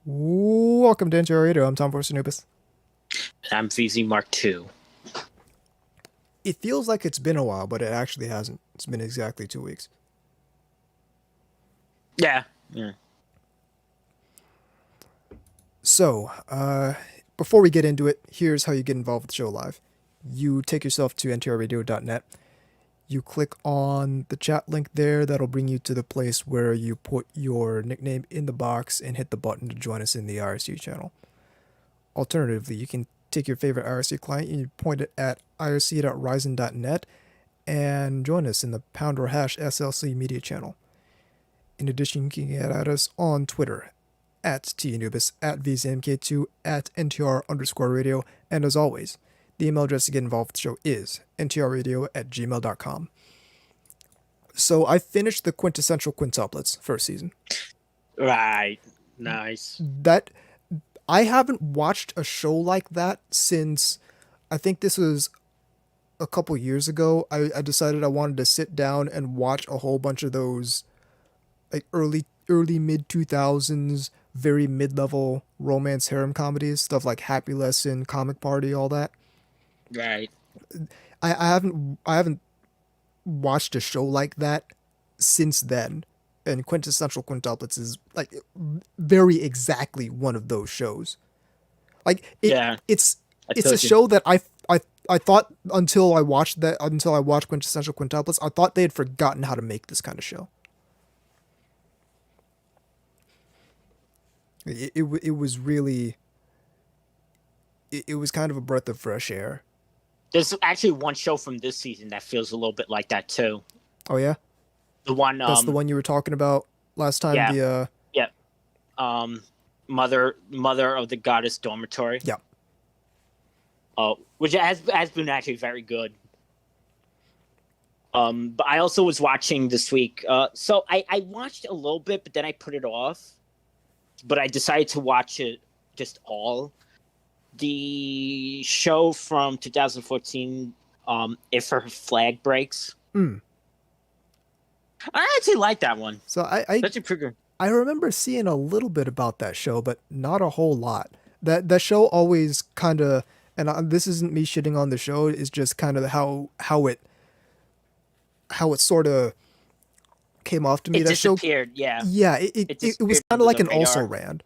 Welcome to NTR Radio. I'm Tom Anubis. I'm VZ Mark II. It feels like it's been a while, but it actually hasn't. It's been exactly 2 weeks. Yeah. Yeah. So, before we get into it, here's how you get involved with the show live. You take yourself to ntrradio.net. You click on the chat link there. That'll bring you to the place where you put your nickname in the box and hit the button to join us in the IRC channel. Alternatively, you can take your favorite IRC client and you point it at irc.ryzen.net and join us in the pound or hash SLC media channel. In addition, you can get at us on Twitter at TAnubis, at VZMK2, at NTR_radio, and as always, the email address to get involved with the show is ntrradio@gmail.com. So I finished the quintessential quintuplets first season. Right. Nice. That I haven't watched a show like that since I think this was a couple years ago. I decided I wanted to sit down and watch a whole bunch of those like early mid 2000s very mid-level romance harem comedies, stuff like Happy Lesson, Comic Party, all that. Right. I haven't watched a show like that since then. And Quintessential Quintuplets is like very exactly one of those shows. Like Yeah. it's I it's a told you. show that I thought until I watched Quintessential Quintuplets, I thought they had forgotten how to make this kind of show. It was really it was kind of a breath of fresh air. There's actually one show from this season that feels a little bit like that too. Oh yeah, The one that's the one you were talking about last time. yeah, The yeah. Mother of the Goddess Dormitory. yeah. Which has been actually very good. But I also was watching this week. So I watched a little bit, but then I put it off. But I decided to watch it just all. The show from 2014, If Her Flag Breaks. Mm. I actually like that one. So I That's a pretty good. I remember seeing a little bit about that show, but not a whole lot. That show always kind of, and this isn't me shitting on the show. It's just kind of how it sort of came off to me. It That show, disappeared, yeah. yeah, It it was disappeared kind of under like the an also radar. ran.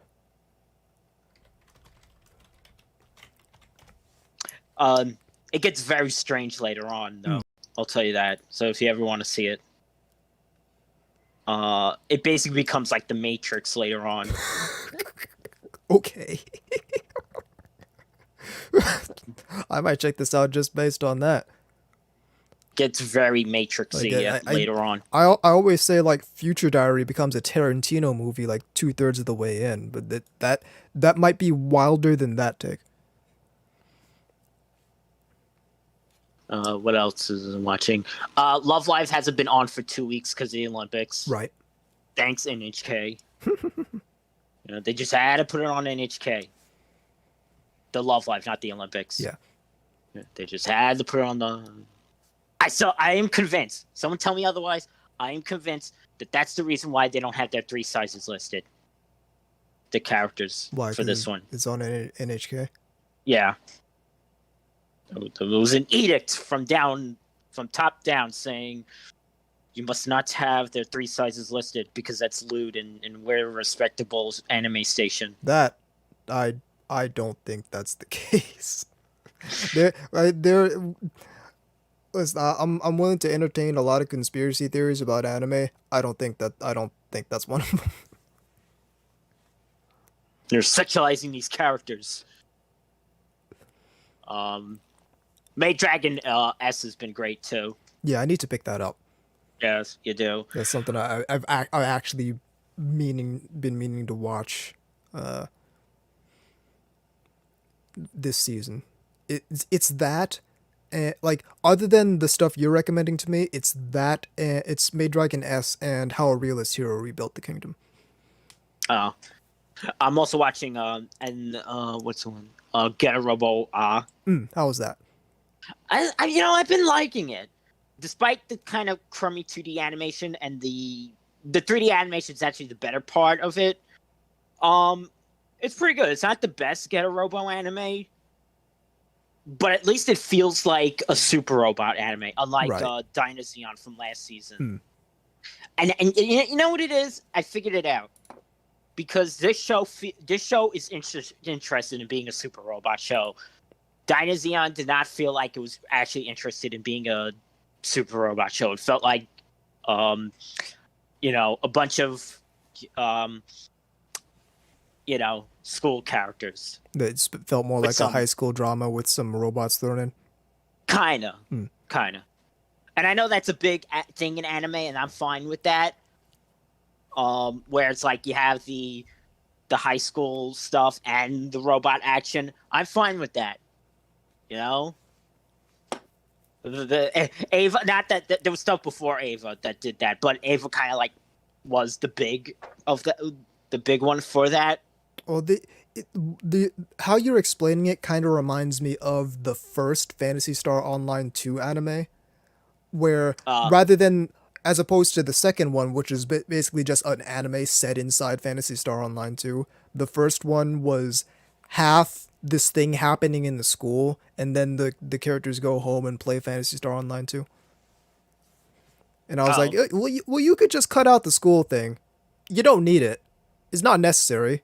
It gets very strange later on, though. I'll tell you that. So if you ever want to see it, it basically becomes like the Matrix later on. Okay, I might check this out just based on that. Gets very Matrixy Like later on. I always say like Future Diary becomes a Tarantino movie like 2/3 of the way in, but that might be wilder than that take. What else is I'm watching? Love Live hasn't been on for 2 weeks because of the Olympics. Right. Thanks NHK. They just had to put it on NHK. The Love Live, not the Olympics. Yeah. They just had to put it on the. I am convinced. Someone tell me otherwise. I am convinced that that's the reason why they don't have their 3 sizes listed. The characters Why? for this one. It's on NHK. Yeah. There was an edict from top down saying you must not have their 3 sizes listed because that's lewd and we're a respectable anime station. That I don't think that's the case. There. Listen, I'm willing to entertain a lot of conspiracy theories about anime. I don't think that's one of them. They're sexualizing these characters. Maid Dragon S has been great too. Yeah, I need to pick that up. Yes, you do. That's something I've actually been meaning to watch this season. It's that, like other than the stuff you're recommending to me, it's that it's Maid Dragon S and How a Realist Hero Rebuilt the Kingdom. Uh, I'm also watching what's the one? Get a Robo How was that? I've been liking it, despite the kind of crummy 2D animation and the 3D animation is actually the better part of it. It's pretty good. It's not the best Getter Robo anime, but at least it feels like a super robot anime, unlike Right. Dynazeon from last season. Hmm. And you know what it is? I figured it out because this show is interested in being a super robot show. Dynazeon did not feel like it was actually interested in being a super robot show. It felt like, um, a bunch of, um, school characters It felt more with like a some high school drama with some robots thrown in. kinda, Hmm. kinda. And I know that's a big thing in anime, and I'm fine with that. Where it's like you have the high school stuff and the robot action. I'm fine with that. You know, the Ava. Not that there was stuff before Ava that did that, but Ava kind of like was the big of the big one for that. Well, the how you're explaining it kind of reminds me of the first Fantasy Star Online 2 anime, where Uh, rather than as opposed to the second one, which is basically just an anime set inside Fantasy Star Online 2, the first one was half this thing happening in the school, and then the characters go home and play Fantasy Star Online 2. And I was like, oh, well, you could just cut out the school thing. You don't need it. It's not necessary.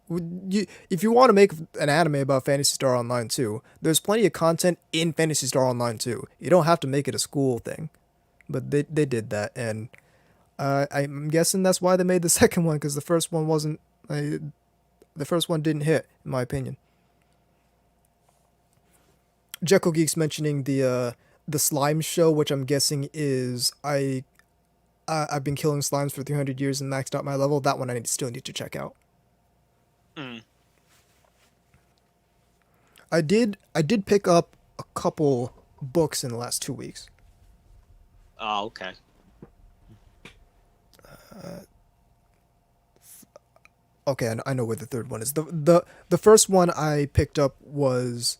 If you want to make an anime about Fantasy Star Online 2, there's plenty of content in Fantasy Star Online 2. You don't have to make it a school thing. But they did that, and I'm guessing that's why they made the second one, because the first one wasn't. The first one didn't hit, in my opinion. Jekyll Geek's mentioning the slime show, which I'm guessing is I've been killing slimes for 300 years and maxed out my level. That one still need to check out. mm, I did pick up a couple books in the last 2 weeks. oh, okay. Okay, I know where the third one is. The first one I picked up was,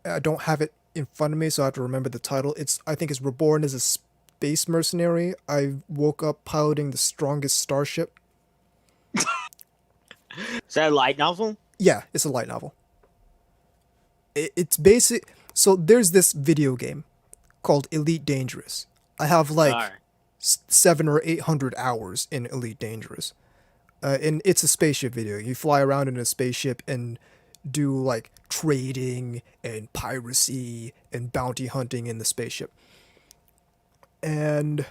I don't have it in front of me, so I have to remember the title. I think it's Reborn as a Space Mercenary. I woke up piloting the strongest starship. Is that a light novel? Yeah, it's a light novel. It's basic. So there's this video game called Elite Dangerous. I have All like right. 700 or 800 hours in Elite Dangerous. And it's a spaceship video. You fly around in a spaceship and do like trading and piracy and bounty hunting in the spaceship. And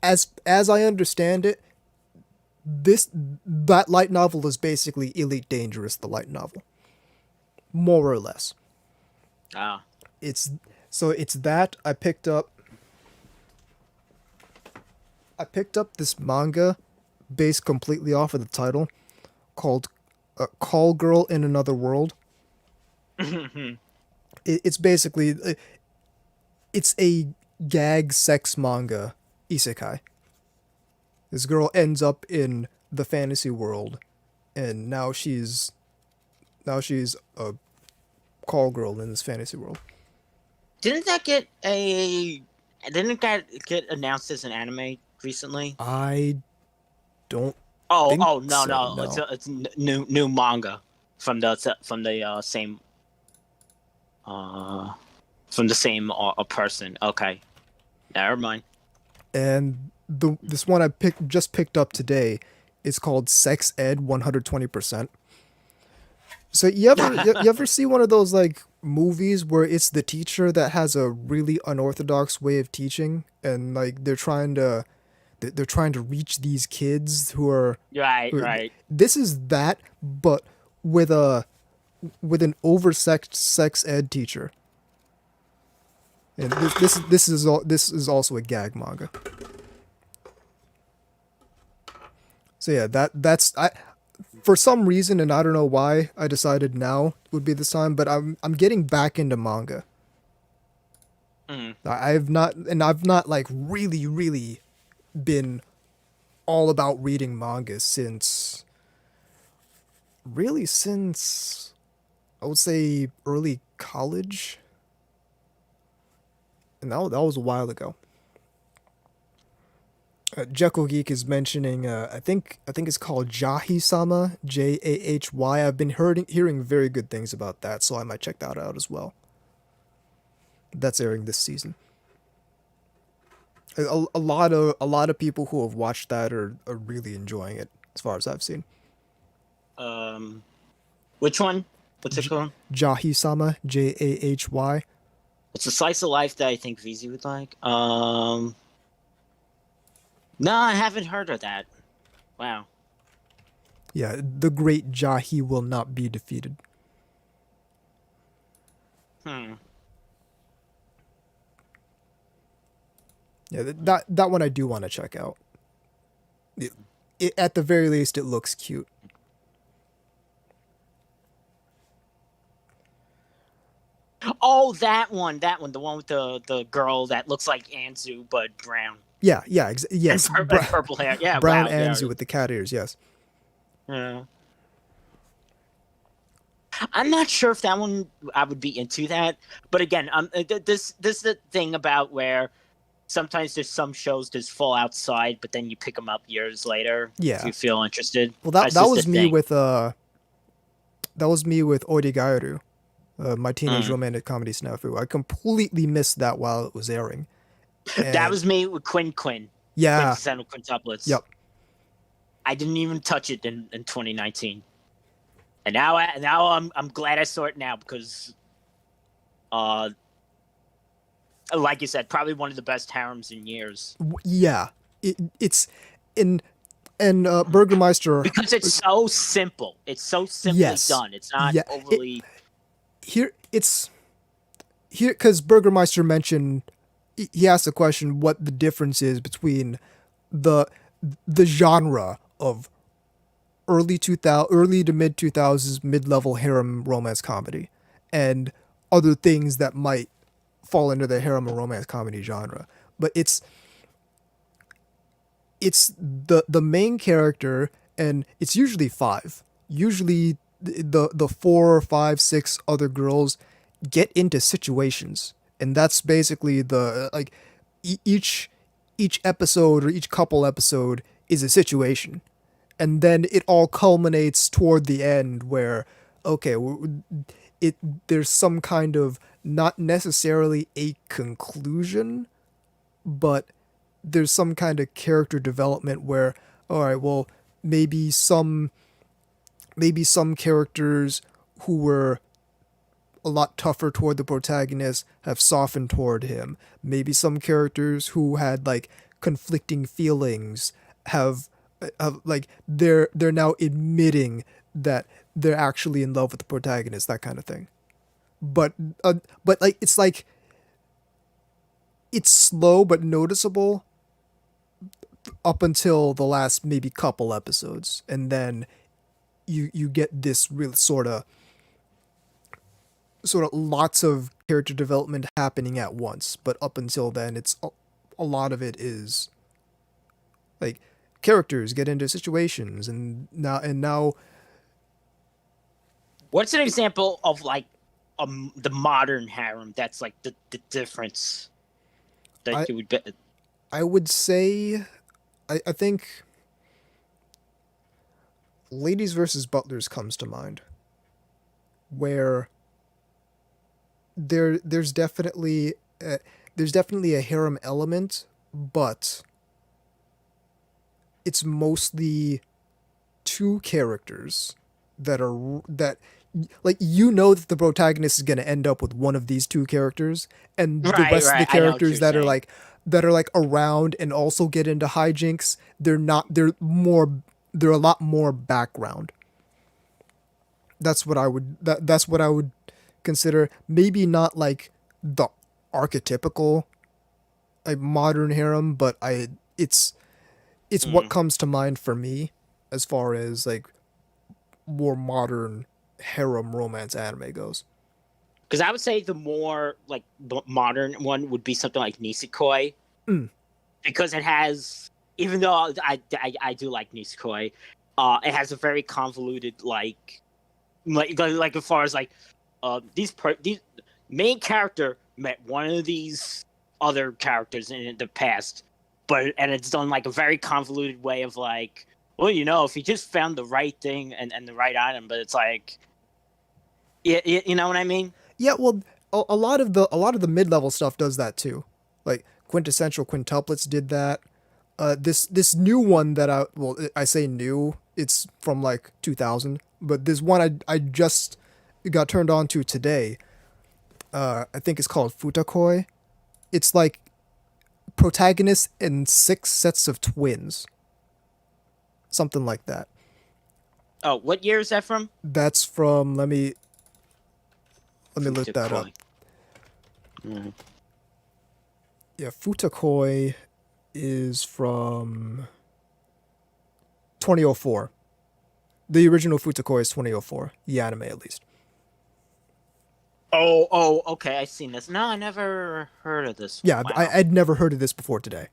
as I understand it, that light novel is basically Elite Dangerous, the light novel, more or less. Ah, It's it's that I picked up this manga based completely off of the title called Call Girl in Another World. It's basically it's a gag sex manga isekai. This girl ends up in the fantasy world, and now she's a call girl in this fantasy world. didn't that get a? Didn't that get announced as an anime recently? I don't Oh, think oh no, so. no, No. it's new manga from the same uh from the same person. Okay, never mind. And this one I picked up today is called Sex Ed 120%. So you ever see one of those like movies where it's the teacher that has a really unorthodox way of teaching, and like they're trying to reach these kids who are Right, who- right. this is that, but with an oversexed sex ed teacher. And this is also a gag manga. So yeah, that's I for some reason, and I don't know why, I decided now would be the time, but I'm getting back into manga. Mm. I've not like really been all about reading manga since I would say early college, and that was a while ago. Jekyll Geek is mentioning. I think it's called Jahi-sama, Jahy. I've been hearing very good things about that, so I might check that out as well. That's airing this season. A lot of people who have watched that are really enjoying it, as far as I've seen. Um, which one? What's it J- called? Jahi-sama, Jahy. It's a slice of life that I think VZ would like. No, I haven't heard of that. Wow. Yeah, the great Jahi will not be defeated. Hmm. Yeah, that one I do want to check out. At the very least, it looks cute. Oh, that one, the one with the girl that looks like Anzu but brown Yeah, yeah, and, yes. and purple hair. Yeah, Brown wow, yeah, Anzu with the cat ears, yes. yeah. I'm not sure if that one I would be into that, but again, this is the thing about where sometimes there's some shows that fall outside, but then you pick them up years later if Yeah. you feel interested. Well, That's that just the was me thing. with Oregairu, my teenage Mm. romantic comedy snafu. I completely missed that while it was airing. That And was me with Quinn, yeah, quintessential quintuplets. yep. I didn't even touch it in 2019, and now I'm glad I saw it now because, uh, like you said, probably one of the best harems in years Yeah. It's in and Burgermeister. because it's so simple. It's so simply Yes. done. It's not Yeah. overly. Here it's here because Burgermeister mentioned he asked the question what the difference is between the the genre of early to mid 2000s mid-level harem romance comedy and other things that might fall into the harem or romance comedy genre. But it's the main character, and it's usually five. Usually the four or five, six other girls get into situations, and that's basically the like each episode or each couple episode is a situation, and then it all culminates toward the end where okay, it there's some kind of not necessarily a conclusion, but there's some kind of character development where all right, well, maybe some characters who were a lot tougher toward the protagonist have softened toward him. Maybe some characters who had like conflicting feelings have like they're now admitting that they're actually in love with the protagonist, that kind of thing. But but like it's slow but noticeable up until the last maybe couple episodes, and then you get this real sort of lots of character development happening at once. But up until then, it's a lot of it is like characters get into situations, and now What's an example of like the modern harem? That's like the difference I that you would be. I would say I think Ladies versus Butlers comes to mind, where there's definitely there's definitely a harem element, but it's mostly two characters that like that the protagonist is going to end up with one of these two characters, and the Right, rest of the right. I know what characters you're saying. that are like around and also get into hijinks, they're a lot more background. That's what I would consider, maybe not like the archetypical like modern harem, but it's what Mm. comes to mind for me as far as like more modern harem romance anime goes. Because I would say the more like modern one would be something like Nisekoi, Mm. because it has, even though I do like Nisekoi, it has a very convoluted like as far as like these main character met one of these other characters in the past, and it's done like a very convoluted way of like, well, you know, if you just found the right thing and the right item, but it's like, you know what I mean? Yeah, well, a lot of the mid level stuff does that too. Like quintessential quintuplets did that. This new one that I say new, it's from like 2000, but this one I just got turned on to today. I think it's called Futakoi. It's like protagonist and six sets of twins, something like that. Oh, what year is that from? That's from let me look that up. Futakoi. Mm. Yeah, Futakoi is from 2004. The original Futakoi is 2004. The anime, at least. Okay. I seen this. No, I never heard of this one. Yeah, Wow. I'd never heard of this before today.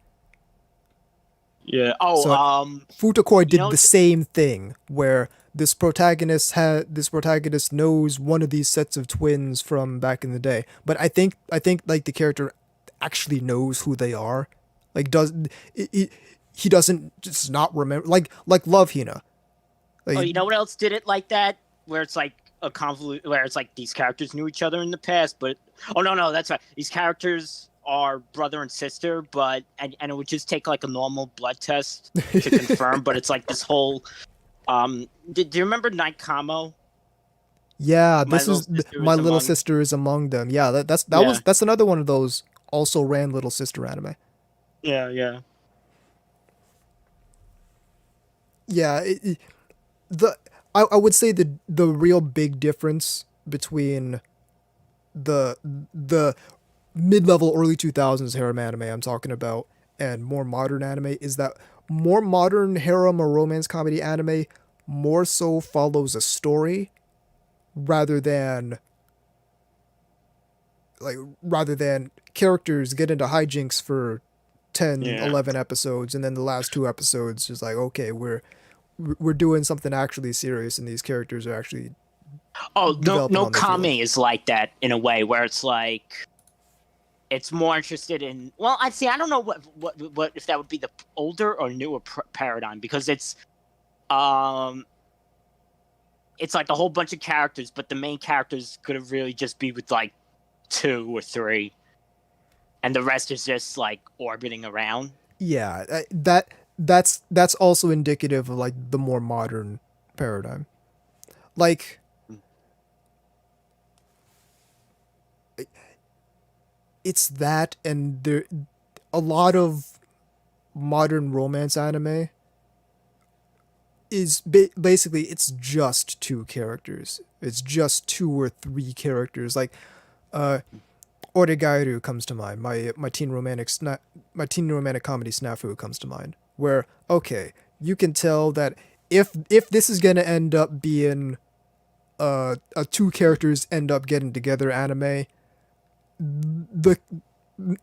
Yeah. Oh, So Futakoi you did know, the same thing where this protagonist knows one of these sets of twins from back in the day. But I think like the character actually knows who they are. Like does he doesn't just not remember like Love Hina. oh, Like you know what else did it like that? Where it's like a convolute, where it's like these characters knew each other in the past, but no, that's right. These characters are brother and sister, but and it would just take like a normal blood test to confirm. But it's like this whole. Do you remember Night Kamo? yeah, My this little is sister my is little among. sister is among them. Yeah, Yeah, that's another one of those also ran little sister anime. yeah. Yeah, the I would say the real big difference between the mid-level early 2000s harem anime I'm talking about and more modern anime is that more modern harem or romance comedy anime more so follows a story rather than rather than characters get into hijinks for 10, Yeah. 11 episodes and then the last two episodes is like okay, we're doing something actually serious and these characters are actually Oh, developing no on their feelings. Kame is like that in a way where it's like it's more interested in. Well, I see. I don't know what if that would be the older or newer paradigm because um it's like a whole bunch of characters, but the main characters could have really just be with like two or three, and the rest is just like orbiting around. Yeah, that's also indicative of like the more modern paradigm. Like it's that and there a lot of modern romance anime is basically it's just two characters. It's just two or three characters. Like uh Oregairu comes to mind. My teen romantic comedy Snafu comes to mind. Where okay, you can tell that if this is gonna end up being a two characters end up getting together anime, the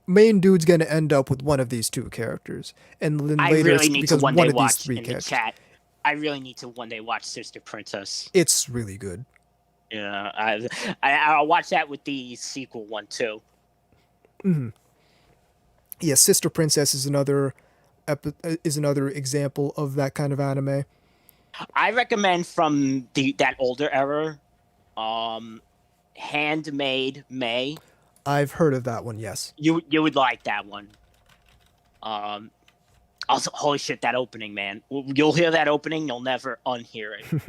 main dude's gonna end up with one of these two characters, and then I later really it's need to because one day one of these watch three in the characters. chat. I really need to one day watch Sister Princess. It's really good. Yeah, I'll watch that with the sequel one too. Hmm. Yeah, Sister Princess is another example of that kind of anime. I recommend from that older era, um, Handmade May. I've heard of that one. Yes. You would like that one. Um, Also, holy shit, that opening, man! You'll hear that opening, you'll never unhear it.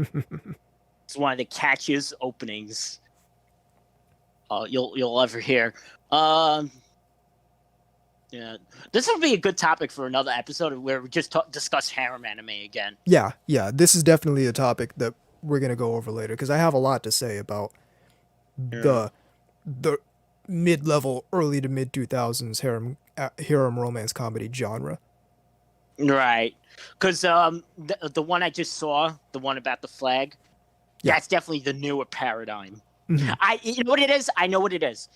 It's one of the catchiest openings you'll ever hear. Um, yeah, this would be a good topic for another episode where we just discuss harem anime again. Yeah. This is definitely a topic that we're gonna go over later because I have a lot to say about Yeah. the mid level, early to mid 2000s harem romance comedy genre. Right, because the one I just saw, the one about the flag, Yeah. that's definitely the newer paradigm. Mhm. You know what it is? I know what it is.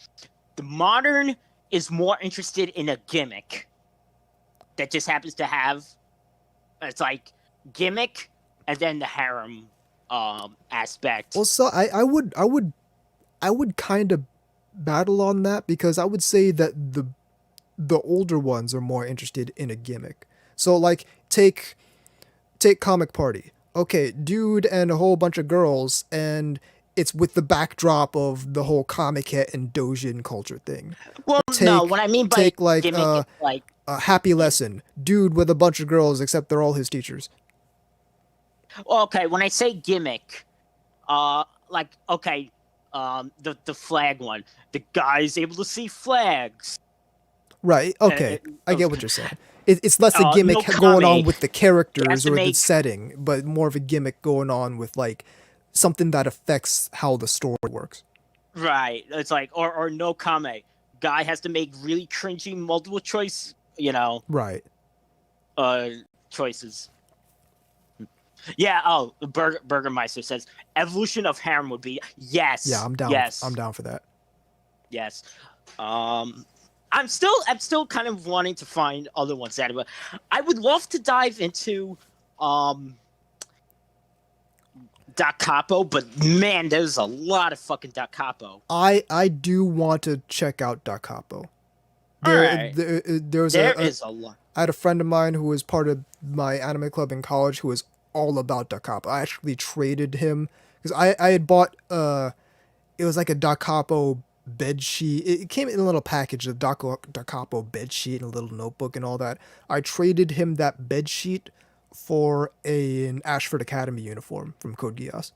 The modern is more interested in a gimmick that just happens to have it's like gimmick and then the harem aspect. Well, so I would kind of battle on that because I would say that the older ones are more interested in a gimmick. So like take Comic Party. Okay, dude and a whole bunch of girls, and it's with the backdrop of the whole comic hit and dojin culture thing. Well, Or no, what I mean by take like gimmick is like, a Happy Lesson, dude with a bunch of girls except they're all his teachers. well, okay, when I say gimmick, like okay, the flag one, the guy's able to see flags. Right. Okay, I Uh, get what you're saying. It's less a no gimmick going on kame. with the He has characters to or the make setting, but more of a gimmick going on with like something that affects how the story works. right. It's like or no kame. Guy has to make really cringy multiple choice, Right. uh, choices. Yeah. Oh, Burgermeister says evolution of harem would be Yeah, yes, I'm down. I'm yes, down for that. yes. Um, I'm still kind of wanting to find other ones that, but I would love to dive into um Dot Capo, but man, there's a lot of fucking Dot Capo. I do want to check out Da Capo. All right, There was there is a lot. I had a friend of mine who was part of my anime club in college who was all about Da Capo. I actually traded him because I had bought it was like a Da Capo bed sheet. It came in a little package, a Da Capo bed sheet and a little notebook and all that. I traded him that bed sheet for an Ashford Academy uniform from Code Geass.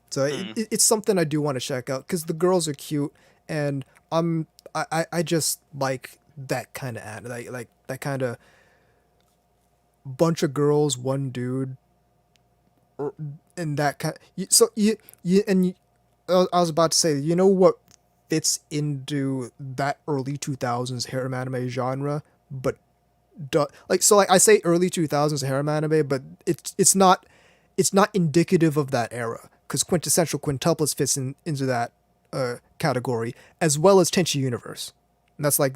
So Mm. it's something I do want to check out because the girls are cute and I just like that kind of ad, like that kind of bunch of girls, one dude, or, and that kind. So you and you, I was about to say, you know what fits into that early 2000s harem anime genre, but like so like I say early 2000s harem anime, but it's not indicative of that era because quintessential quintuplets fits into that category as well as Tenchi Universe, and that's like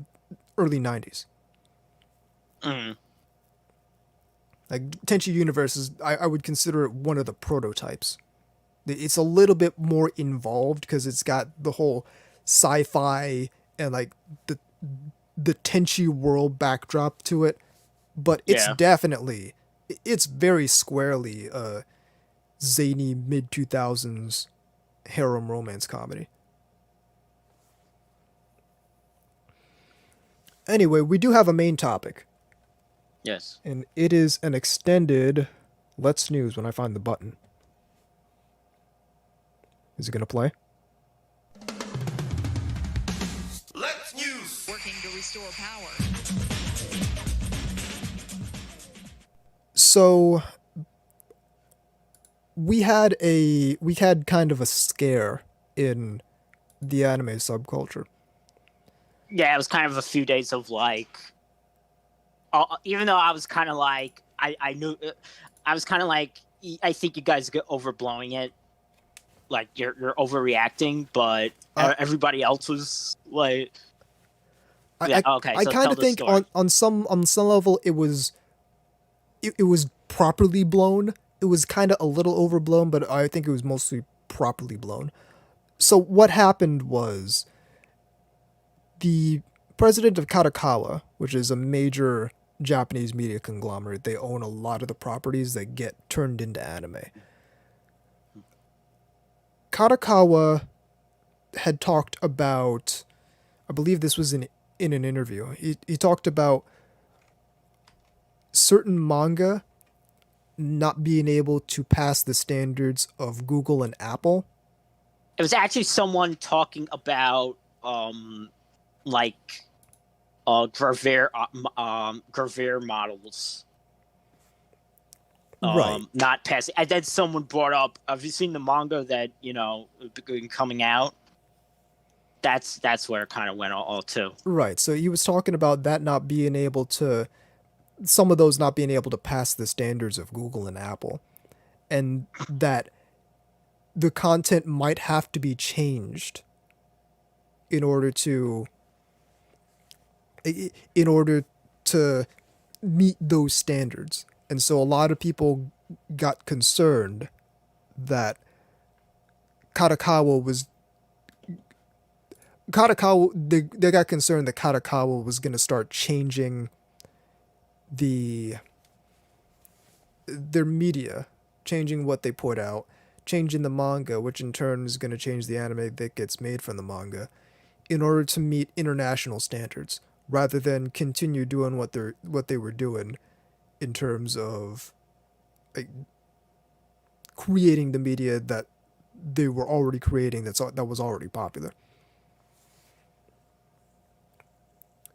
early 90s. Mm. Like Tenchi Universe is I would consider it one of the prototypes. It's a little bit more involved because it's got the whole sci-fi and like the the Tenchi world backdrop to it, but Yeah. it's very squarely a zany mid 2000s harem romance comedy. Anyway, we do have a main topic, Yes. and it is an extended Let's Snooze when I find the button. Is it gonna play? Let's use Working to restore power. So we had kind of a scare in the anime subculture. Yeah, it was kind of a few days of like, even though I was kind of like, I knew, I was kind of like, I think you guys get overblowing it, like you're overreacting, but Uh, everybody else was like, yeah, okay, I so kind tell of the think story. on some level it was properly blown. It was kind of a little overblown, but I think it was mostly properly blown. So what happened was the president of Kadokawa, which is a major Japanese media conglomerate, they own a lot of the properties that get turned into anime. Kadokawa had talked about, I believe this was in an interview. He talked about certain manga not being able to pass the standards of Google and Apple. It was actually someone talking about, like, Gravere models, Right. not passing. And then someone brought up, have you seen the manga that been coming out? That's where it kind of went all to. Right. So he was talking about that not being able to, some of those not being able to pass the standards of Google and Apple, and that the content might have to be changed in order to in order to meet those standards. And so a lot of people got concerned that Kadokawa was Kadokawa, they got concerned that Kadokawa was going to start changing the their media, changing what they put out, changing the manga, which in turn is going to change the anime that gets made from the manga, in order to meet international standards, rather than continue doing what they were doing in terms of like, creating the media that they were already creating that was already popular.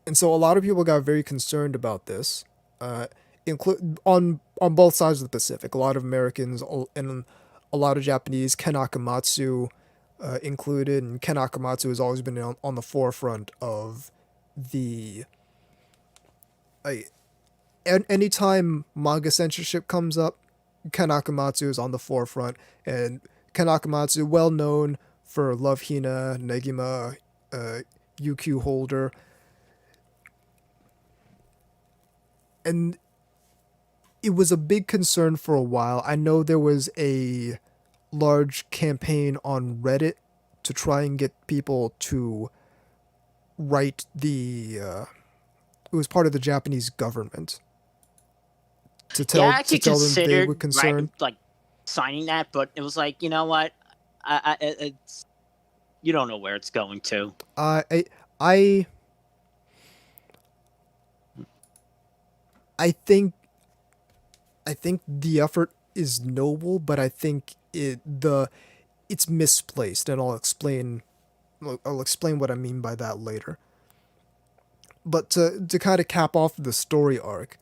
And so a lot of people got very concerned about this, on both sides of the Pacific. A lot of Americans and a lot of Japanese, Ken Akamatsu included, and Ken Akamatsu has always been on the forefront of the. Like, anytime manga censorship comes up, Ken Akamatsu is on the forefront, and Ken Akamatsu, well known for Love Hina, Negima, UQ Holder, and it was a big concern for a while. I know there was a large campaign on Reddit to try and get people to write it was part of the Japanese government Yeah, I to actually tell them they were considered concerned. like signing that, but it was like, you know what? It's you don't know where it's going to. I I I think the effort is noble, but I think it's misplaced, and I'll explain what I mean by that later. But to kind of cap off the story arc,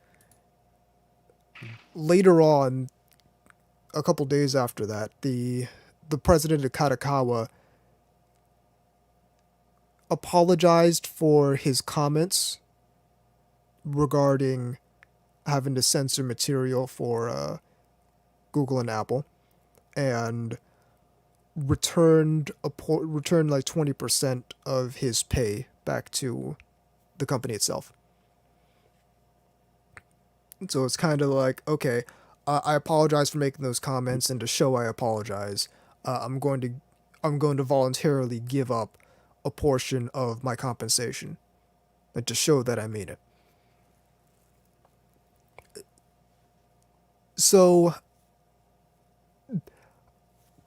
later on, a couple days after that, the president of Kadokawa apologized for his comments regarding having to censor material for Google and Apple, and returned like 20% of his pay back to the company itself. So it's kind of like, okay, I apologize for making those comments, and to show I apologize, I'm going to voluntarily give up a portion of my compensation, and to show that I mean it. So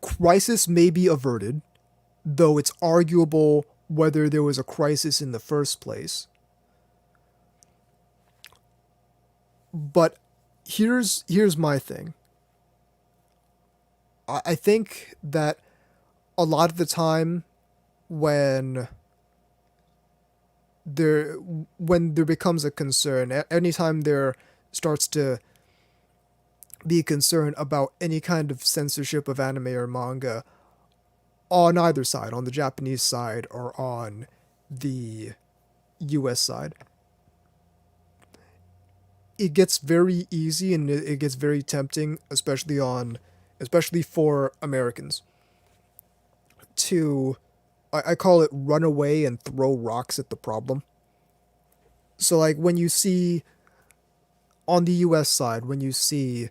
crisis may be averted, though it's arguable whether there was a crisis in the first place. But here's my thing. I think that a lot of the time when there when there becomes a concern, anytime there starts to be concern about any kind of censorship of anime or manga on either side, on the Japanese side or on the US side, it gets very easy, and it gets very tempting, especially for Americans, to I call it run away and throw rocks at the problem. So like when you see on the US side, when you see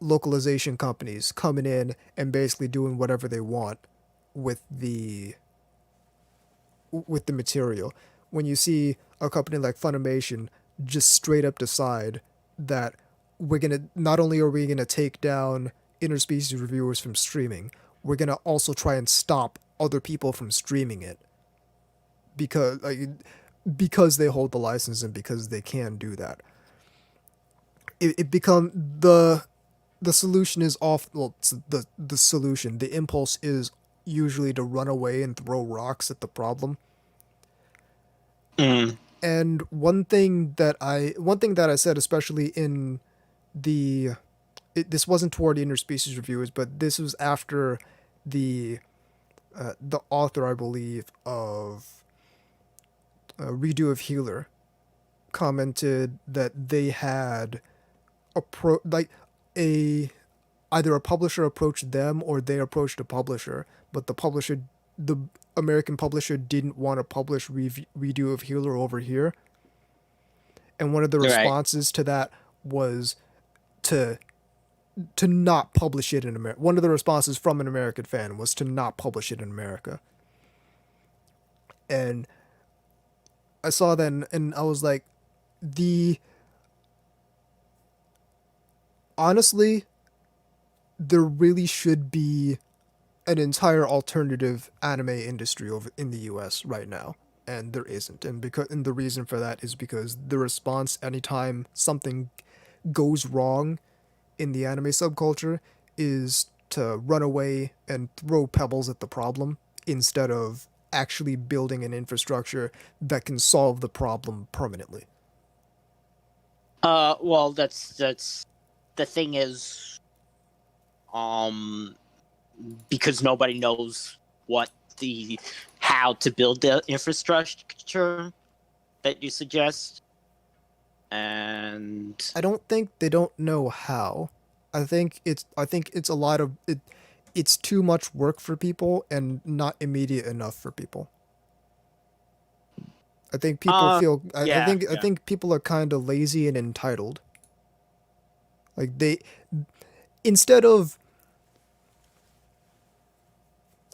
localization companies coming in and basically doing whatever they want with the material, when you see a company like Funimation just straight up decide that we're gonna not only are we gonna take down interspecies reviewers from streaming, we're gonna also try and stop other people from streaming it because because they hold the license and because they can do that. It become the solution is off. Well, it's the solution. The impulse is usually to run away and throw rocks at the problem. Mm. And one thing that I said, especially in the this wasn't toward the interspecies reviewers, but this was after the author, I believe, of Redo of Healer commented that they had like a either a publisher approached them or they approached a publisher, but the American publisher didn't want to publish Redo of Healer over here, and one of the Right. responses to that was to not publish it in America. One of the responses from an American fan was to not publish it in America. And I saw that and I was like, the honestly, there really should be an entire alternative anime industry over in the US right now. And there isn't. And the reason for that is because the response anytime something goes wrong in the anime subculture is to run away and throw pebbles at the problem instead of actually building an infrastructure that can solve the problem permanently. Well, that's the thing is, um, because nobody knows what the how to build the infrastructure that you suggest, and I don't think they don't know how. I think it's a lot of it. It's too much work for people and not immediate enough for people. I think people feel. I yeah, think I yeah. think people are kind of lazy and entitled. Like they, instead of,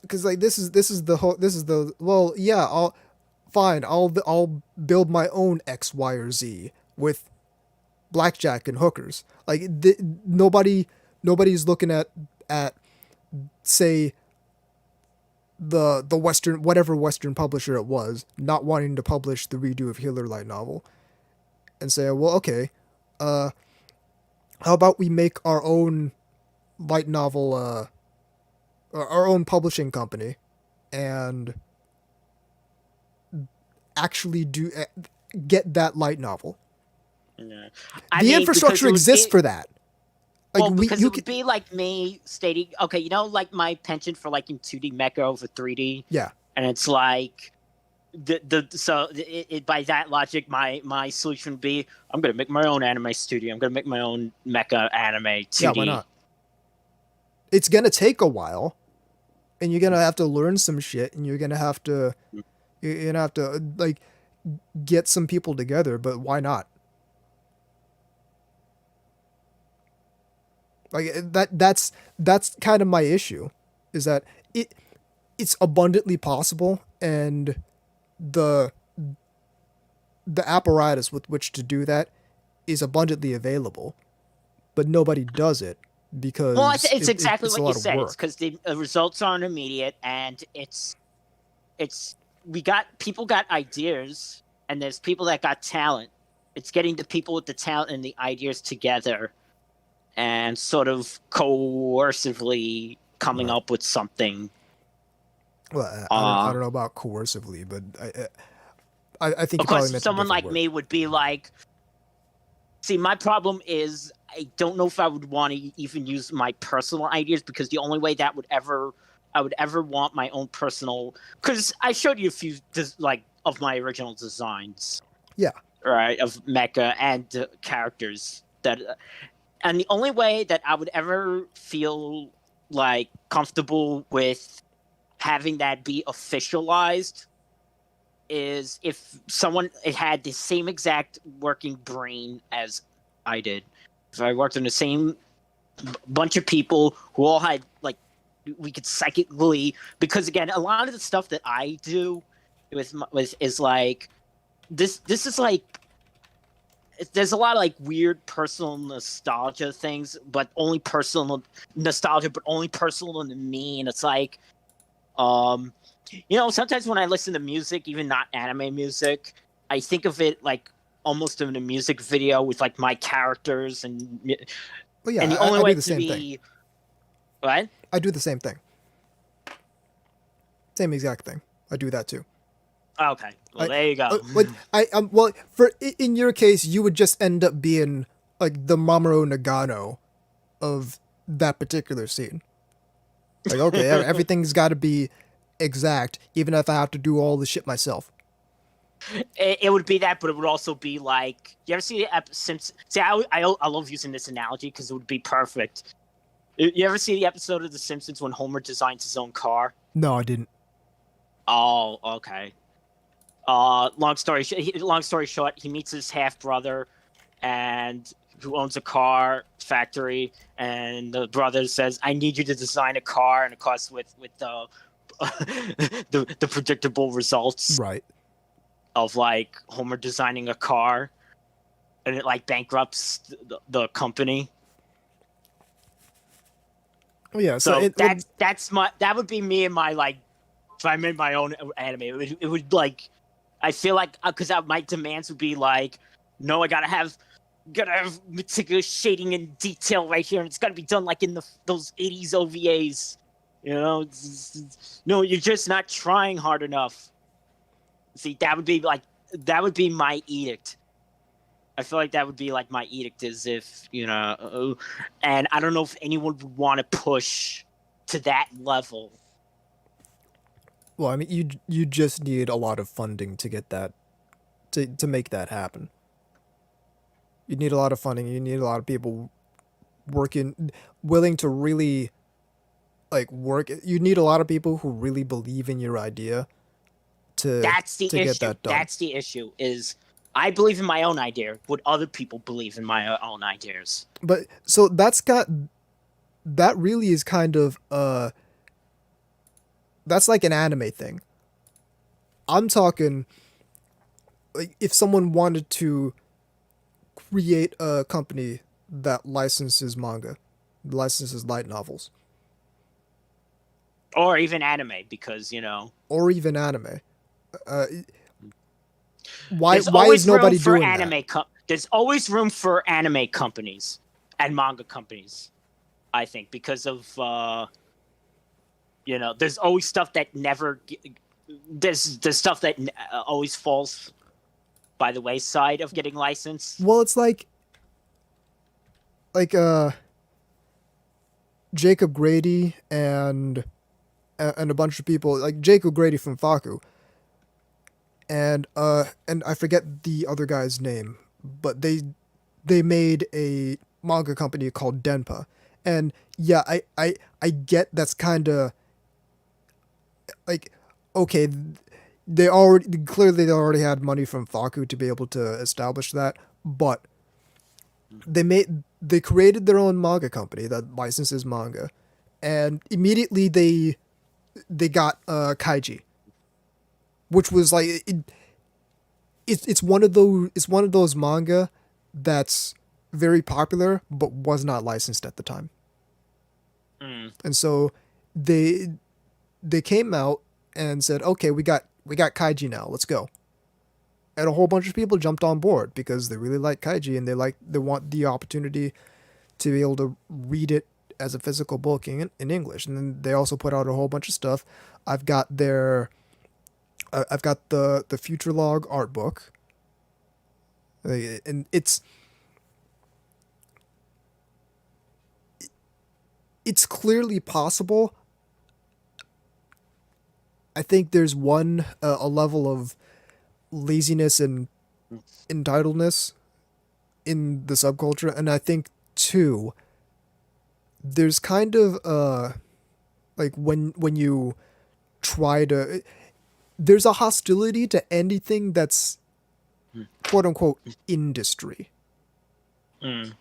because like this is the well, yeah, I'll build my own X, Y, or Z with blackjack and hookers. Like nobody's looking at say the Western, whatever Western publisher it was, not wanting to publish the redo of Healer light novel and say, well, okay, uh, how about we make our own light novel, our own publishing company, and actually get that light novel. Yeah. I The mean, because infrastructure it would exists be for that. Like well, because you it can, would be like me stating, okay, like my penchant for liking 2D mecha over 3D, yeah, and it's like by that logic, my solution would be I'm gonna make my own anime studio. I'm gonna make my own mecha anime yeah, why 2D. not? It's gonna take a while, and you're gonna have to learn some shit, and you're gonna have to like get some people together. But why not? Like that's kind of my issue, is that it's abundantly possible, and the the apparatus with which to do that is abundantly available, but nobody does it Well, because it's exactly it's a what you lot of said. It's work. because the results aren't immediate, and it's we got people got ideas, and there's people that got talent. It's getting the people with the talent and the ideas together, and sort of coercively coming Right. up with something. Well, I don't know about coercively, but I think Of you probably course, meant a someone different like word. me would be like, see, my problem is I don't know if I would want to even use my personal ideas, because the only way that would ever I would ever want my own personal, because I showed you a few like of my original designs, Yeah. right, of mecha and characters that, and the only way that I would ever feel like comfortable with having that be officialized is if someone had the same exact working brain as I did. If I worked in the same bunch of people who all had like, we could psychically, because again, a lot of the stuff that I do with is like this is like, there's a lot of like weird personal nostalgia things, but only personal nostalgia, but only personal to me, and it's like, um sometimes when I listen to music, even not anime music, I think of it like almost in a music video with like my characters, Well, yeah, and the only I do way the to same thing. be what? I do the same thing. Same exact thing. I do that too. Okay, well I, there you go. like well, for in your case, you would just end up being like the Mamoru Nagano of that particular scene. Like, okay, everything's got to be exact, even if I have to do all the shit myself. It would be that, but it would also be like, you ever see the Simpsons? See, I love using this analogy because it would be perfect. You ever see the episode of The Simpsons when Homer designs his own car? No, I didn't. Oh, okay. Long story short, he meets his half brother, and who owns a car factory, and the brother says, "I need you to design a car," and it costs with the the predictable results Right. of like Homer designing a car and it like bankrupts the company. Yeah. So So it would. that would be me and my like if I made my own anime. It would like I feel like because my demands would be like no, I gotta have meticulous shading and detail right here, and it's gotta be done like in those '80s OVAs. You know, no, you're just not trying hard enough. See, that would be my edict. I feel like that would be like my edict, is if and I don't know if anyone would want to push to that level. Well, I mean, you just need a lot of funding to get that to make that happen. You need a lot of funding. You need a lot of people working, willing to really like work. You need a lot of people who really believe in your idea to That's the get issue. that done. That's the issue. Is I believe in my own idea. Would other people believe in my own ideas? But so that really is kind of that's like an anime thing. I'm talking like if someone wanted to create a company that licenses manga, licenses light novels, Or even anime, because or even anime. Uh, there's why is always room nobody for doing that? there's always room for anime companies and manga companies. I think because of there's always stuff that there's stuff that always falls by the wayside of getting licensed. Well, it's like Jacob Grady and a bunch of people like Jacob Grady from Faku and I forget the other guy's name, but they made a manga company called Denpa. And yeah, I get that's kind of like okay, they already had money from Faku to be able to establish that, but they created their own manga company that licenses manga, and immediately they got Kaiji, which was like it's one of those manga that's very popular but was not licensed at the time. Mm. And so they came out and said, "Okay, we got Kaiji now. Let's go." And a whole bunch of people jumped on board because they really like Kaiji and they want the opportunity to be able to read it as a physical book in English. And then they also put out a whole bunch of stuff. I've got the Future Log art book, and it's clearly possible. I think there's a level of laziness and entitledness in the subculture, and I think two, there's kind of like when you try to there's a hostility to anything that's quote unquote industry. Mm.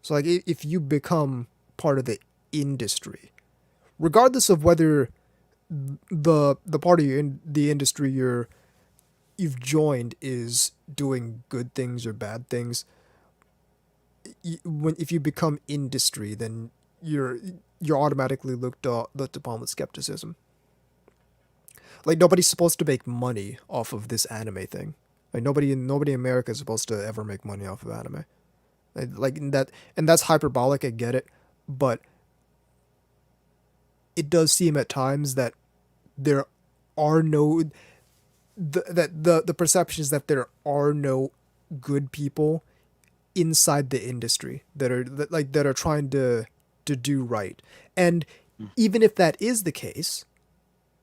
So like if you become part of the industry, regardless of whether the part of the industry you've joined is doing good things or bad things, if you become industry, then you're automatically looked upon with skepticism. Like nobody's supposed to make money off of this anime thing. Like nobody in America is supposed to ever make money off of anime. Like and that's hyperbolic. I get it, but it does seem at times that there are no the perception is that there are no good people inside the industry that are trying to do right. And even if that is the case,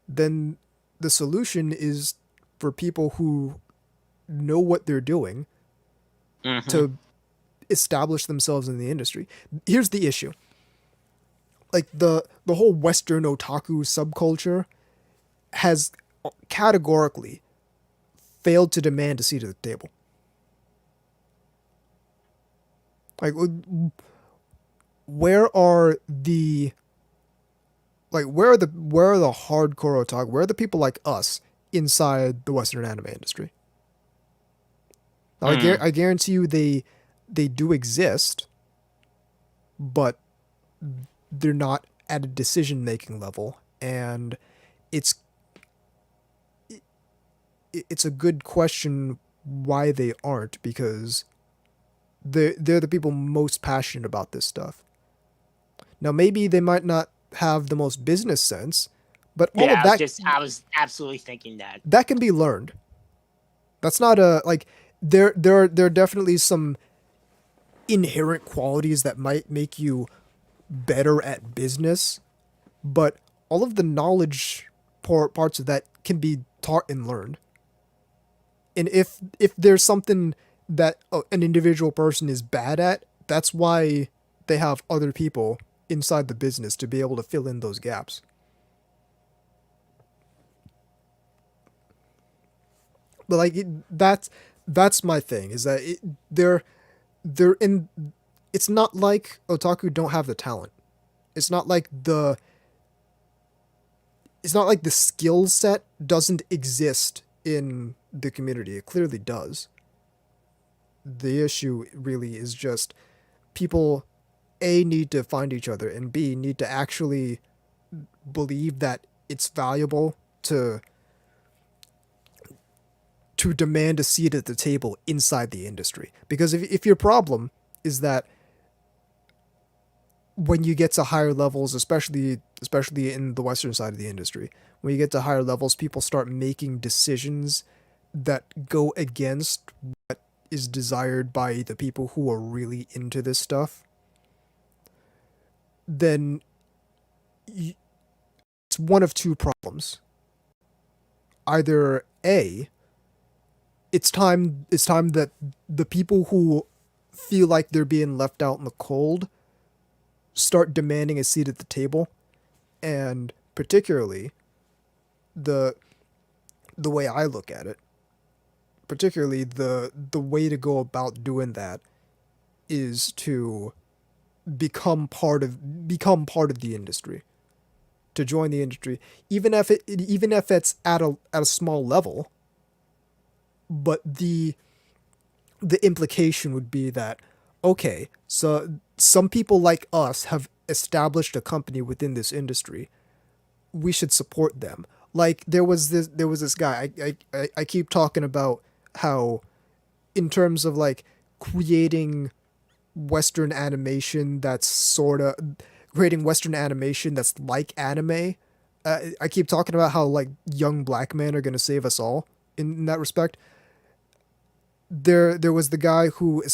then the solution is for people who know what they're doing Mm-hmm. to establish themselves in the industry. Here's the issue. Like the whole Western otaku subculture has categorically failed to demand a seat at the table. Like where are the Like where are the hardcore otaku? Where are the people like us inside the Western anime industry? Now, Hmm. I guarantee you they do exist, but they're not at a decision making level, and it's it's a good question why they aren't, because they're the people most passionate about this stuff. Now maybe they might not have the most business sense, but all of Yeah, that I was absolutely thinking that. that can be learned. That's not a like there are definitely some inherent qualities that might make you better at business, but all of the knowledge parts of that can be taught and learned. And if there's something that an individual person is bad at, that's why they have other people inside the business to be able to fill in those gaps. But like that's my thing, is that they're in. It's not like otaku don't have the talent. It's not like the it's not like the skill set doesn't exist in the community. It clearly does. The issue really is just people A need to find each other, and B need to actually believe that it's valuable to demand a seat at the table inside the industry. Because if your problem is that when you get to higher levels, especially in the western side of the industry, when you get to higher levels, people start making decisions that go against what is desired by the people who are really into this stuff, then it's one of two problems. Either A, it's time that the people who feel like they're being left out in the cold start demanding a seat at the table, and particularly the the way I look at it, particularly the way to go about doing that is to become part of the industry, to join the industry, even if it's at a small level, but the implication would be that, okay, so some people like us have established a company within this industry, we should support them. Like there was this guy, I keep talking about how, in terms of like creating western animation that's sort of creating western animation that's like anime, I keep talking about how like young black men are going to save us all in that respect. There was the guy who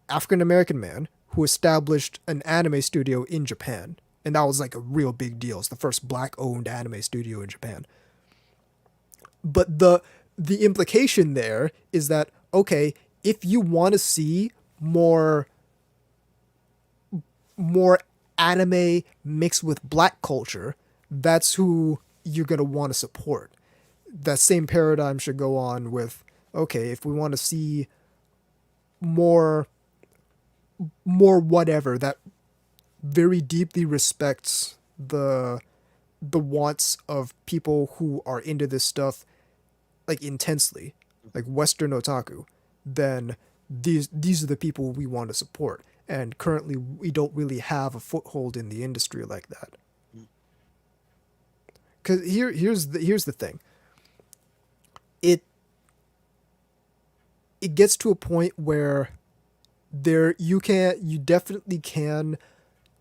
African American man who established an anime studio in Japan, and that was like a real big deal. It's the first black owned anime studio in Japan. But the implication there is that, okay, if you want to see more more anime mixed with black culture, that's who you're going to want to support. That same paradigm should go on with, okay, if we want to see more whatever that very deeply respects the wants of people who are into this stuff like intensely, like western otaku, then these are the people we want to support. And currently we don't really have a foothold in the industry like that. Cuz here's the thing. It it gets to a point where you definitely can,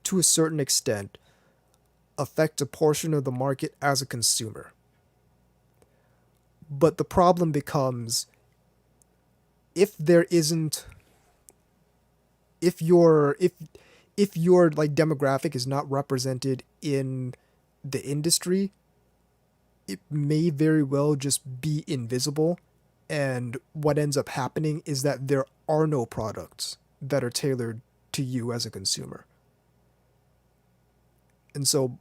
to a certain extent, affect a portion of the market as a consumer. But the problem becomes, if there isn't if your like demographic is not represented in the industry, it may very well just be invisible, and what ends up happening is that there are no products that are tailored to you as a consumer. And so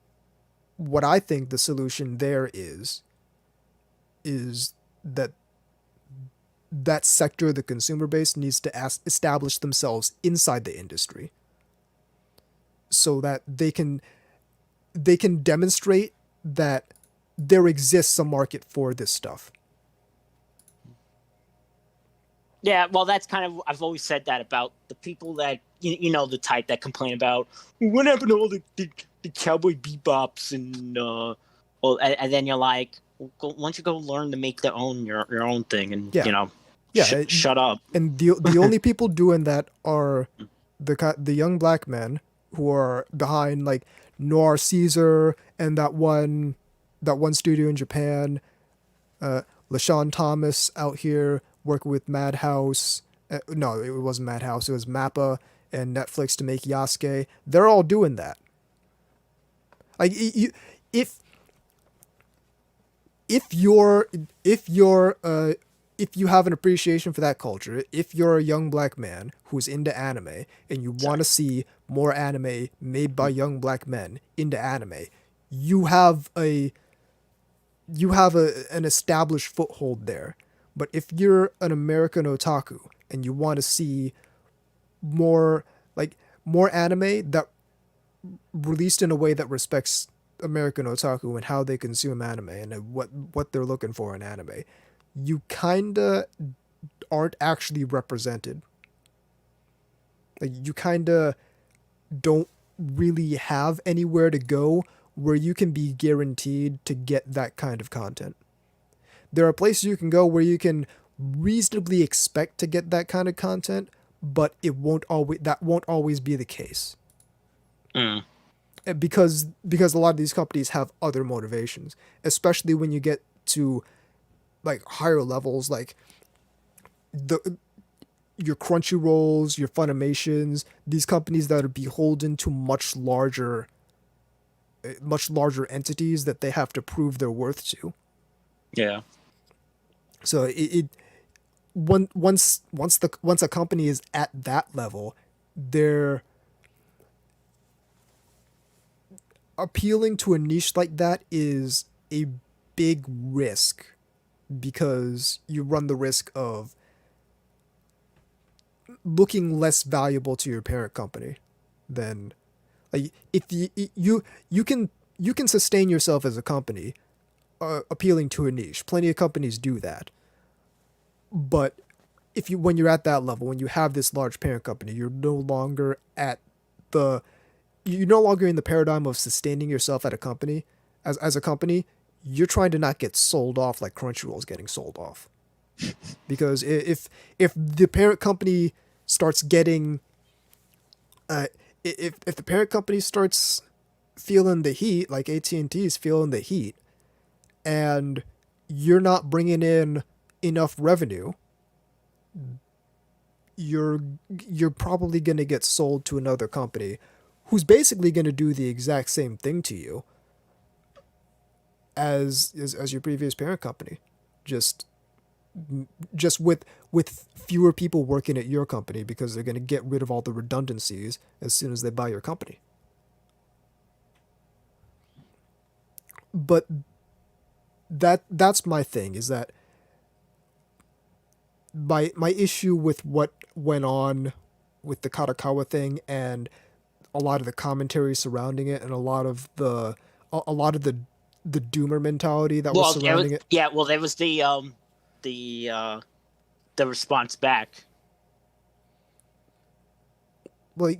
what I think the solution there is that that sector of the consumer base needs to establish themselves inside the industry, so that they can they can demonstrate that there exists a market for this stuff. Yeah, well, that's kind of I've always said that about the people that the type that complain about what happened to all the cowboy bebops and well, and then you're like, why don't you go learn to make your own thing and Yeah, yeah, shut up. and the only people doing that are the young black men who are behind like Noir Caesar and that one studio in Japan, LaShawn Thomas out here working with Madhouse. No, it wasn't Madhouse. It was Mappa and Netflix to make Yasuke. They're all doing that. Like if if you're if you have an appreciation for that culture, if you're a young black man who's into anime and you want to see more anime made by young black men into anime, you have an established foothold there. But if you're an American otaku and you want to see more more anime that released in a way that respects American otaku and how they consume anime and what they're looking for in anime, you kinda aren't actually represented. Like you kinda don't really have anywhere to go where you can be guaranteed to get that kind of content. There are places you can go where you can reasonably expect to get that kind of content, but that won't always be the case. Mm. Because a lot of these companies have other motivations, especially when you get to like higher levels, like the your Crunchyrolls, your Funimations, these companies that are beholden to much larger entities that they have to prove their worth to. Yeah. So once a company is at that level, they're appealing to a niche like that is a big risk because you run the risk of looking less valuable to your parent company than like if you can sustain yourself as a company appealing to a niche. Plenty of companies do that. But when you're at that level, when you have this large parent company, the you're no longer in the paradigm of sustaining yourself at a company. As a company, you're trying to not get sold off like Crunchyroll is getting sold off. Because if the parent company starts getting if the parent company starts feeling the heat, like AT&T is feeling the heat, and you're not bringing in enough revenue, you're probably going to get sold to another company who's basically going to do the exact same thing to you as your previous parent company, just with fewer people working at your company because they're going to get rid of all the redundancies as soon as they buy your company. But that's my thing, is that my issue with what went on with the Kadokawa thing and a lot of the commentary surrounding it and a lot of the doomer mentality that was surrounding it. Yeah, well, there was the response back. Well,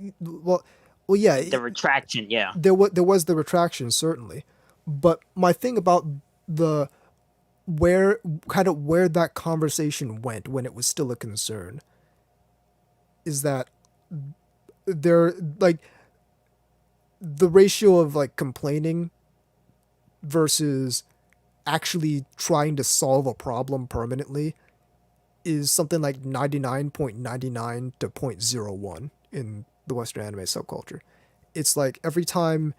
yeah. The retraction, yeah. There was the retraction, certainly, but my thing about the where that conversation went when it was still a concern is that there, like, the ratio of like complaining versus actually trying to solve a problem permanently is something like 99.99 to 0.01 in the Western anime subculture. It's like every time,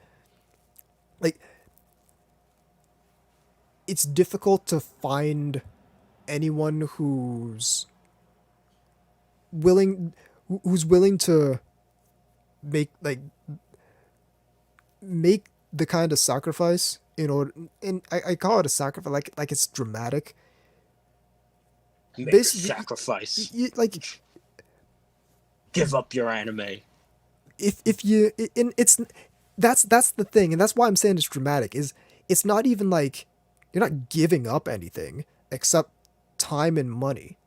like, it's difficult to find anyone who's willing to make the kind of sacrifice in order, and I call it a sacrifice like it's dramatic. Make a sacrifice. Like, give up your anime. If you, and that's the thing, and that's why I'm saying it's dramatic. Is it's not even like you're not giving up anything except time and money.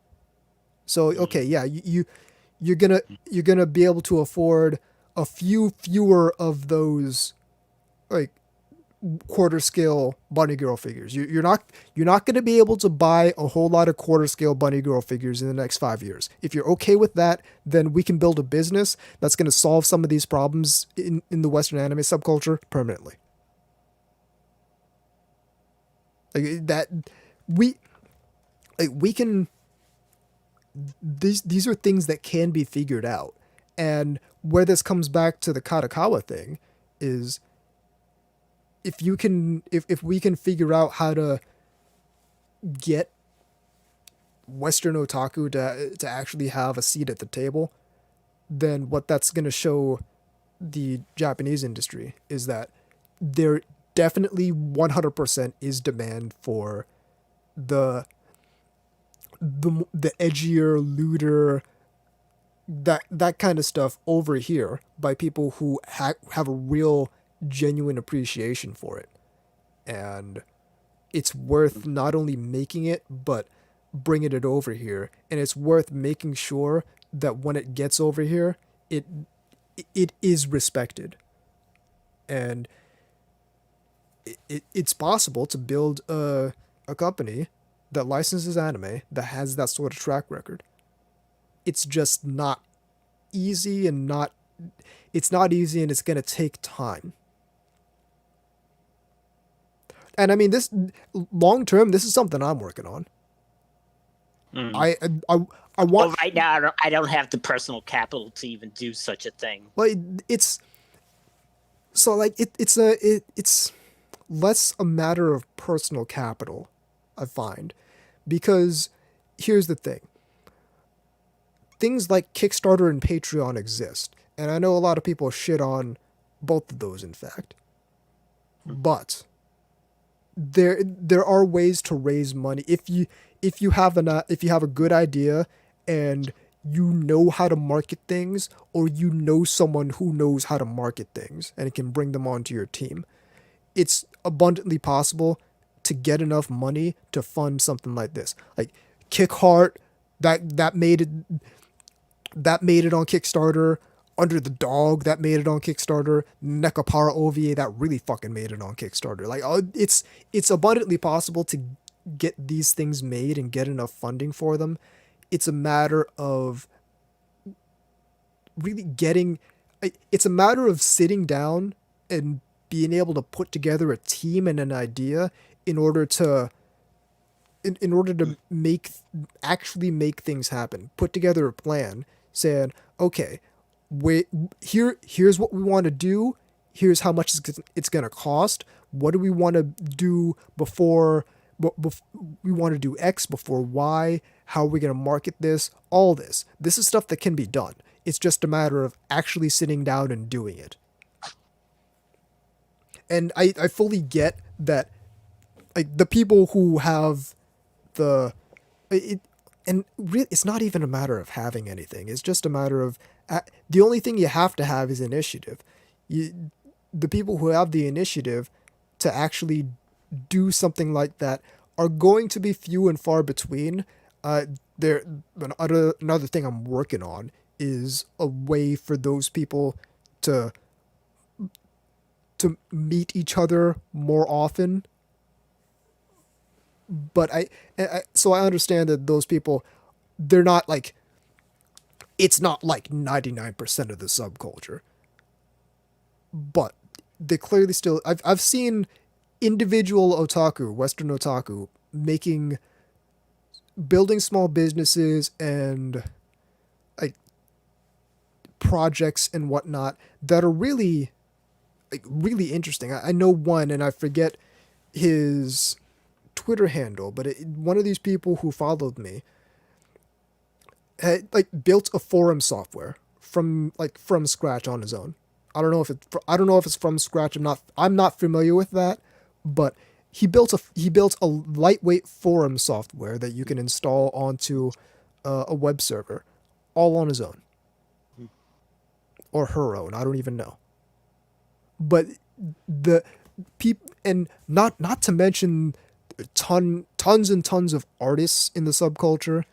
So okay, yeah, you're gonna be able to afford a few fewer of those like quarter scale bunny girl figures. You're not going to be able to buy a whole lot of quarter scale bunny girl figures in the next 5 years. If you're okay with that, then we can build a business that's going to solve some of these problems in the Western anime subculture permanently. Like that, we we can. These are things that can be figured out, and where this comes back to the Kadokawa thing is if we can figure out how to get Western otaku to actually have a seat at the table, then what that's going to show the Japanese industry is that there definitely 100% is demand for the the edgier, looter, that kind of stuff over here by people who have a real genuine appreciation for it. And it's worth not only making it but bringing it over here, and it's worth making sure that when it gets over here it it is respected. And it's possible to build a company that licenses anime that has that sort of track record. It's just not easy, and not it's not easy, and it's going to take time. And I mean, this long term, this is something I'm working on. Mm. I I I Well, want right now I don't have the personal capital to even do such a thing. like it's so like it's less a matter of personal capital, I find, because here's the thing: things like Kickstarter and Patreon exist, and I know a lot of people shit on both of those, in fact, but there are ways to raise money if you have if you have a good idea and you know how to market things, or you know someone who knows how to market things and can bring them onto your team. It's abundantly possible to get enough money to fund something like this. Like Kickheart, that made it on Kickstarter. Under the Dog, that made it on Kickstarter. Nekapara OVA, that really fucking made it on Kickstarter. Like, it's abundantly possible to get these things made and get enough funding for them. It's a matter of really getting. It's a matter of sitting down and being able to put together a team and an idea in order to in order to actually make things happen. Put together a plan saying, okay, wait, here's what we want to do. Here's how much it's going to cost. What do we want to do before we want to do X before Y? How are we going to market this? All this. This is stuff that can be done. It's just a matter of actually sitting down and doing it. And I fully get that, like, the people who have the it, and really, it's not even a matter of having anything. It's just a matter of the only thing you have to have is initiative. The people who have the initiative to actually do something like that are going to be few and far between. There, another thing I'm working on is a way for those people to meet each other more often. But so I understand that those people, they're not like, it's not like 99% of the subculture, but they clearly still, I've seen individual otaku, Western otaku, building small businesses and like projects and whatnot that are really, like, really interesting. I know one, and I forget his Twitter handle, but one of these people who followed me had like built a forum software from scratch on his own. I don't know if it's from scratch. I'm not familiar with that, but he built a lightweight forum software that you can install onto a web server, all on his own, or her own. I don't even know. but the people, and not to mention tons and tons of artists in the subculture,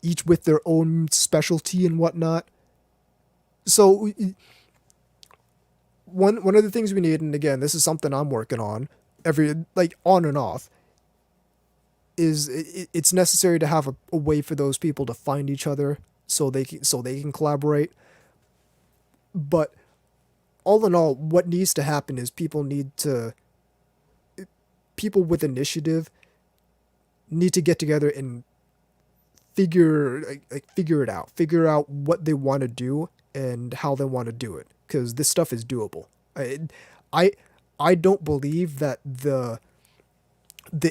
each with their own specialty and whatnot. So one of the things we need, and again, this is something I'm working on every like on and off, is it's necessary to have a way for those people to find each other so they can collaborate. But all in all, what needs to happen is people with initiative need to get together and figure it out, figure out what they want to do and how they want to do it, because this stuff is doable. I I don't believe that the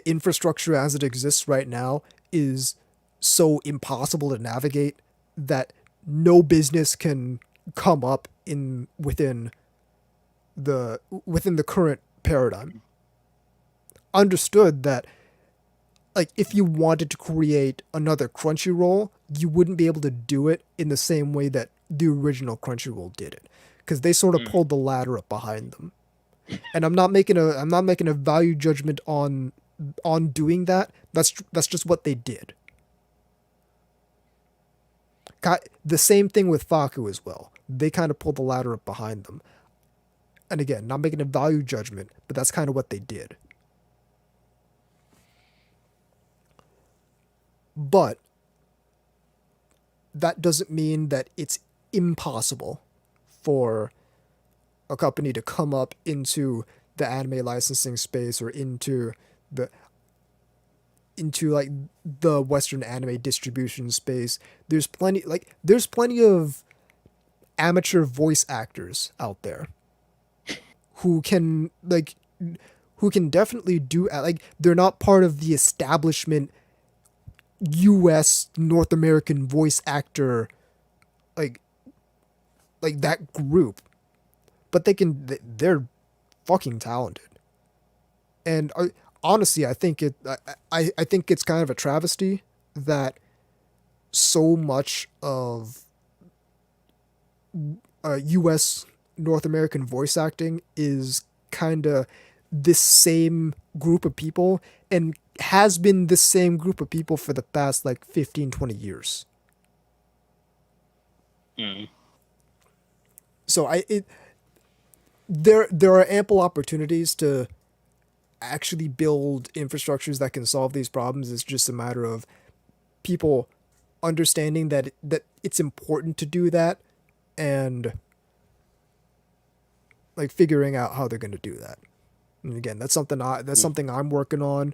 infrastructure as it exists right now is so impossible to navigate that no business can come up in within the current paradigm. Understood that, like, if you wanted to create another Crunchyroll, you wouldn't be able to do it in the same way that the original Crunchyroll did it, because they sort of pulled the ladder up behind them. And I'm not making a value judgment on doing that. That's just what they did. The same thing with Faku as well. They kind of pulled the ladder up behind them. And again, not making a value judgment, but that's kind of what they did. But that doesn't mean that it's impossible for a company to come up into the anime licensing space or the into like the Western anime distribution space. There's plenty of amateur voice actors out there who can definitely do, like, they're not part of the establishment US North American voice actor, like that group, but they're fucking talented. And honestly, I think it's kind of a travesty that so much of US North American voice acting is kind of this same group of people, and has been the same group of people for the past like 15-20 years. So there are ample opportunities to actually build infrastructures that can solve these problems. It's just a matter of people understanding that it's important to do that, and like figuring out how they're going to do that. And again, that's something I'm working on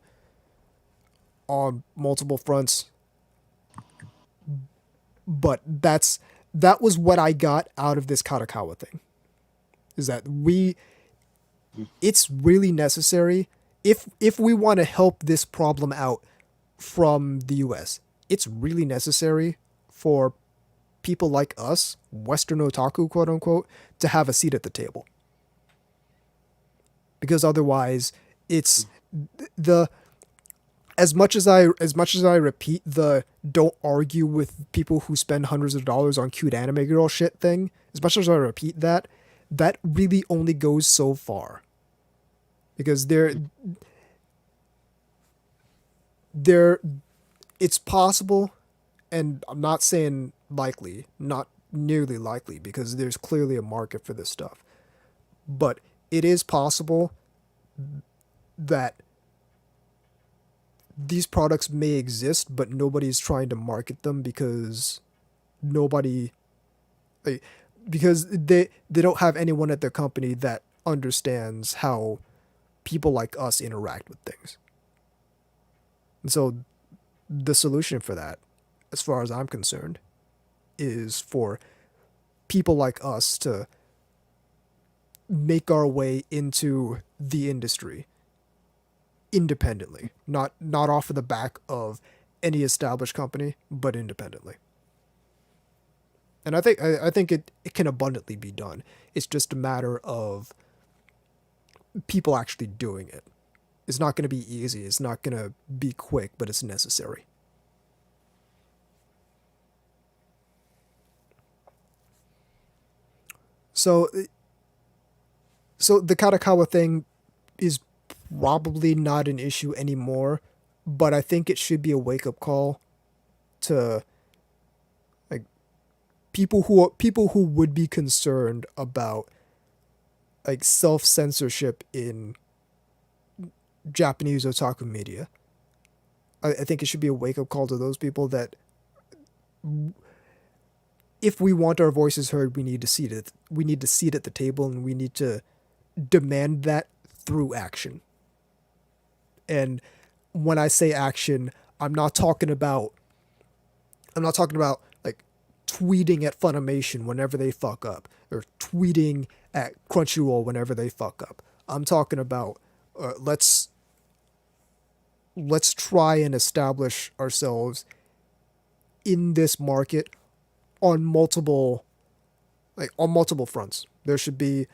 multiple fronts. But that was what I got out of this Kadokawa thing. Is that it's really necessary if we want to help this problem out from the US. It's really necessary for people like us, Western otaku, quote unquote, to have a seat at the table. Because otherwise, it's the as much as I repeat the don't argue with people who spend hundreds of dollars on cute anime girl shit thing, as much as I repeat that really only goes so far. Because it's possible, and I'm not saying likely, not nearly likely, because there's clearly a market for this stuff. But it is possible that these products may exist, but nobody's trying to market them because because they don't have anyone at their company that understands how people like us interact with things. And so the solution for that, as far as I'm concerned, is for people like us to make our way into the industry independently, not off of the back of any established company, but independently. And I think it can abundantly be done. It's just a matter of people actually doing it. It's not going to be easy. It's not going to be quick, but it's necessary. So So the Kadokawa thing is probably not an issue anymore, but I think it should be a wake up call to like people who would be concerned about like self censorship in Japanese otaku media. I think it should be a wake up call to those people that if we want our voices heard, we need to seat it. We need to seat at the table, and we need to demand that through action. And when I say action, I'm not talking about like tweeting at Funimation whenever they fuck up or tweeting at Crunchyroll whenever they fuck up. I'm talking about let's try and establish ourselves in this market on multiple fronts. There should be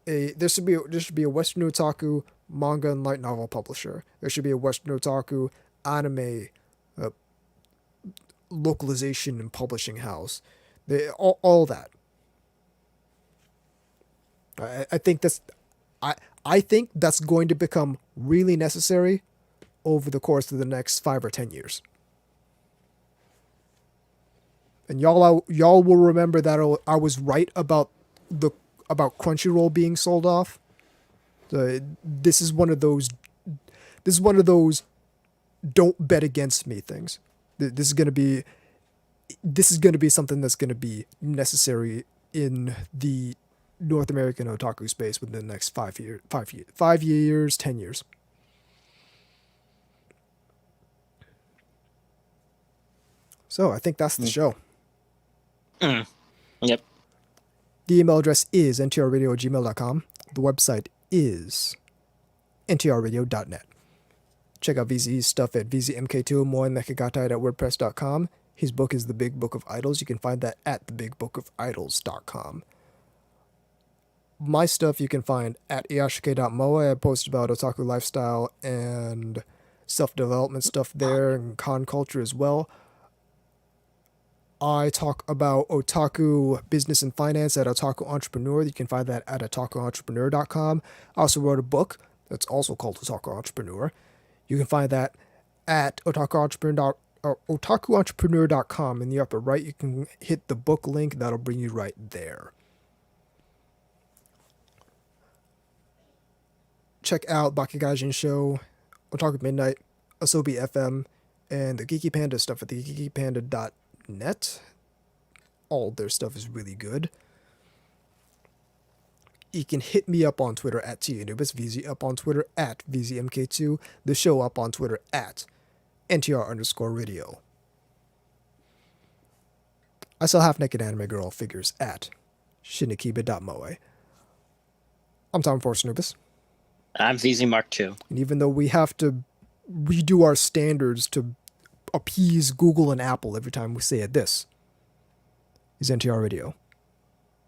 a Western otaku manga and light novel publisher. There should be a Western otaku anime localization and publishing house. All that. I think I think that's going to become really necessary over the course of the next 5 or 10 years. And y'all will remember that I was right about Crunchyroll being sold off. This is one of those don't bet against me things. This is gonna be something that's gonna be necessary in the North American otaku space within the next 5 years, 10 years. So I think that's the show. Yep. The email address is ntrradio@gmail.com. The website is ntrradio.net. Check out VZ's stuff at vzmk2 moennekegatai.wordpress.com. His book is The Big Book of Idols. You can find that at thebigbookofIdols.com. My stuff you can find at iyashike.moe. I post about otaku lifestyle and self-development stuff there and con culture as well. I talk about otaku business and finance at Otaku Entrepreneur. You can find that at otakuentrepreneur.com. I also wrote a book that's also called Otaku Entrepreneur. You can find that at otakuentrepreneur.com. In the upper right, you can hit the book link. That'll bring you right there. Check out Bakugaijin Show, Otaku Midnight, Asobi FM, and the Geeky Panda stuff at the geekypanda.net. All their stuff is really good. You can hit me up on Twitter at TAnubis, VZ up on Twitter at VZMK2, the show up on Twitter at NTR_radio. I sell half-naked anime girl figures at shinikiba.moe. I'm Tom Force-Anubis. I'm VZ Mark II. And even though we have to redo our standards to appease Google and Apple every time we say it, this is NTR Radio.